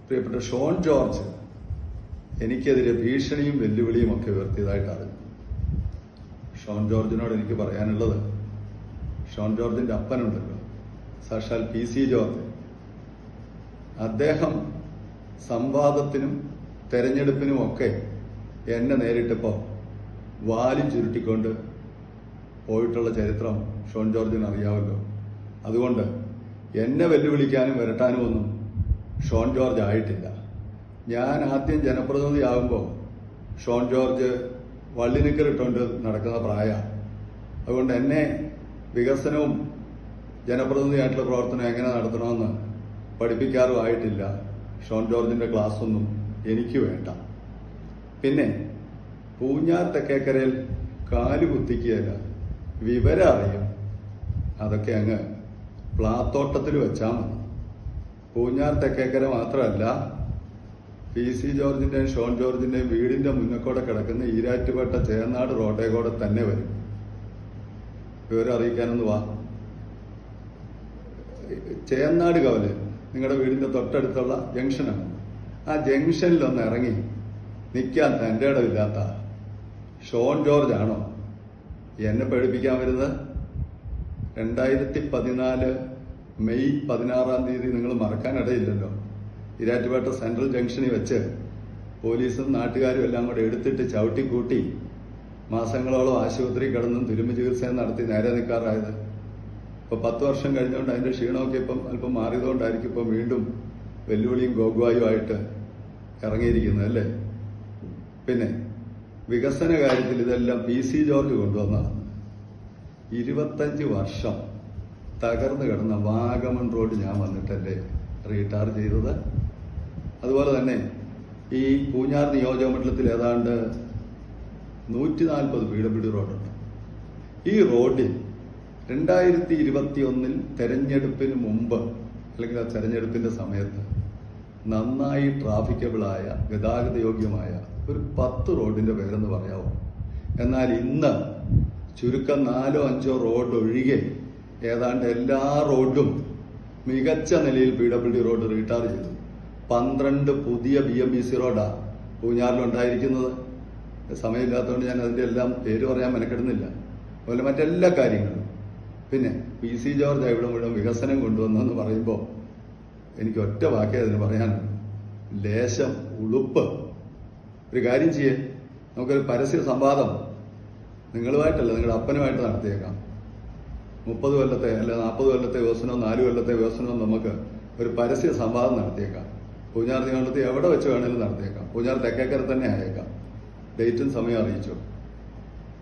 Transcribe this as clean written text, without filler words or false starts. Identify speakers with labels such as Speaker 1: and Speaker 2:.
Speaker 1: പ്രിയപ്പെട്ട ഷോൺ ജോർജ് എനിക്കെതിരെ ഭീഷണിയും വെല്ലുവിളിയും ഒക്കെ ഉയർത്തിയതായിട്ട് അറിഞ്ഞു. ഷോൺ ജോർജിനോട് എനിക്ക് പറയാനുള്ളത്, ഷോൺ ജോർജിന്റെ അപ്പനുണ്ടല്ലോ, സാക്ഷാൽ PC ജോർജ്, അദ്ദേഹം സംവാദത്തിനും തെരഞ്ഞെടുപ്പിനും ഒക്കെ എന്നെ നേരിട്ടപ്പോൾ വാലി ചുരുട്ടിക്കൊണ്ട് പോയിട്ടുള്ള ചരിത്രം ഷോൺ ജോർജിന് അറിയാമല്ലോ. അതുകൊണ്ട് എന്നെ വെല്ലുവിളിക്കാനും വരട്ടാനും ഒന്നും ഷോൺ ജോർജ് ആയിട്ടില്ല. ഞാൻ ആദ്യം ജനപ്രതിനിധിയാകുമ്പോൾ ഷോൺ ജോർജ് വള്ളിനിക്കറിട്ടുകൊണ്ട് നടക്കുന്ന പ്രായമാണ്. അതുകൊണ്ട് എന്നെ വികസനവും ജനപ്രതിനിധിയായിട്ടുള്ള പ്രവർത്തനം എങ്ങനെ നടത്തണമെന്ന് പഠിപ്പിക്കാറും ആയിട്ടില്ല. ഷോൺ ജോർജിന്റെ ക്ലാസ്സൊന്നും എനിക്ക് വേണ്ട. പിന്നെ പൂഞ്ഞാർ തെക്കേക്കരയിൽ കാല് കുത്തിക്കുകയല്ല, വിവരം അറിയും. അതൊക്കെ അങ്ങ് പ്ലാത്തോട്ടത്തിൽ വെച്ചാൽ മതി. പൂഞ്ഞാർ തെക്കേക്കര മാത്രമല്ല, PC ജോർജിന്റെയും ഷോൺ ജോർജിന്റെയും വീടിന്റെ മുന്നക്കൂടെ കിടക്കുന്ന ഈരാറ്റുപേട്ട ചേന്നാട് റോഡേക്കൂടെ തന്നെ വരും. വിവരം അറിയിക്കാനൊന്ന് വാ. ചേന്നാട് കവല് നിങ്ങളുടെ വീടിന്റെ തൊട്ടടുത്തുള്ള ജംഗ്ഷനാണ്. ആ ജംഗ്ഷനിലൊന്ന് ഇറങ്ങി നിൽക്കാൻ തന്റെ ഇടമില്ലാത്ത ഷോൺ ജോർജ് ആണോ എന്നെ പഠിപ്പിക്കാൻ വരുന്നത്? 2014 മെയ് 16-ാം തീയതി നിങ്ങൾ മറക്കാനിടയില്ലല്ലോ. ഈരാറ്റുപേട്ട സെൻട്രൽ ജംഗ്ഷനിൽ വെച്ച് പോലീസും നാട്ടുകാരും എല്ലാം കൂടെ എടുത്തിട്ട് ചവിട്ടിക്കൂട്ടി മാസങ്ങളോളം ആശുപത്രി കിടന്നും തുരുമ്പ് ചികിത്സയും നടത്തി നേരെ നിൽക്കാറായത്. ഇപ്പൊ 10 വർഷം കഴിഞ്ഞുകൊണ്ട് അതിന്റെ ക്ഷീണമൊക്കെ ഇപ്പം അല്പം മാറിയതുകൊണ്ടായിരിക്കും ഇപ്പം വീണ്ടും വെല്ലുവിളിയും ഗോഗ്വായുമായിട്ട് ഇറങ്ങിയിരിക്കുന്നത് അല്ലേ. പിന്നെ വികസന കാര്യത്തിൽ ഇതെല്ലാം PC ജോർജ് കൊണ്ടുവന്നതാണ്. 25 വർഷം തകർന്നു കിടന്ന വാഗമൺ റോഡ് ഞാൻ വന്നിട്ടല്ലേ റീടാർ ചെയ്തത്. അതുപോലെ തന്നെ ഈ പൂഞ്ഞാർ നിയോജക മണ്ഡലത്തിൽ ഏതാണ്ട് 140 PWD റോഡുണ്ട്. ഈ റോഡിൽ 2021 തെരഞ്ഞെടുപ്പിന് മുമ്പ് അല്ലെങ്കിൽ ആ തെരഞ്ഞെടുപ്പിന്റെ സമയത്ത് നന്നായി ട്രാഫിക്കബിളായ ഗതാഗത യോഗ്യമായ ഒരു 10 റോഡിന്റെ പേരെന്ന് പറയാമോ? എന്നാൽ ഇന്ന് ചുരുക്കം 4-5 റോഡ് ഒഴികെ ഏതാണ്ട് എല്ലാ റോഡും മികച്ച നിലയിൽ PWD റോഡ് റീടാർ ചെയ്തു. 12 പുതിയ BMBC റോഡാ പൂഞ്ഞാറിലുണ്ടായിരിക്കുന്നത്. സമയമില്ലാത്തതുകൊണ്ട് ഞാൻ അതിന്റെ എല്ലാം പേര് പറയാൻ മെനക്കെടുന്നില്ല. അതുപോലെ മറ്റെല്ലാ കാര്യങ്ങളും. പിന്നെ PC ജോർജ് ഇവിടെ മുഴുവൻ വികസനം കൊണ്ടുവന്നെന്ന് പറയുമ്പോൾ എനിക്ക് ഒറ്റ വാക്കേ അതിന് പറയാനുള്ളൂ, ലേശം ഉളുപ്പ്. ഒരു കാര്യം ചെയ്യേ, നമുക്കൊരു പരസ്യ സംവാദം നിങ്ങളുമായിട്ടല്ല, നിങ്ങളുടെ അപ്പനുമായിട്ട് നടത്തിയേക്കാം. 30 കൊല്ലത്തെ അല്ല 40 കൊല്ലത്തെ വികസനവും 4 കൊല്ലത്തെ വികസനവും നമുക്ക് ഒരു പരസ്യ സംവാദം നടത്തിയേക്കാം. പൂഞ്ഞാർ നിയമത്തിൽ എവിടെ വെച്ച് വേണമെങ്കിലും നടത്തിയേക്കാം. പൂഞ്ഞാർ തെക്കേക്കര തന്നെ ആയേക്കാം. ഡേറ്റും സമയം അറിയിച്ചോ.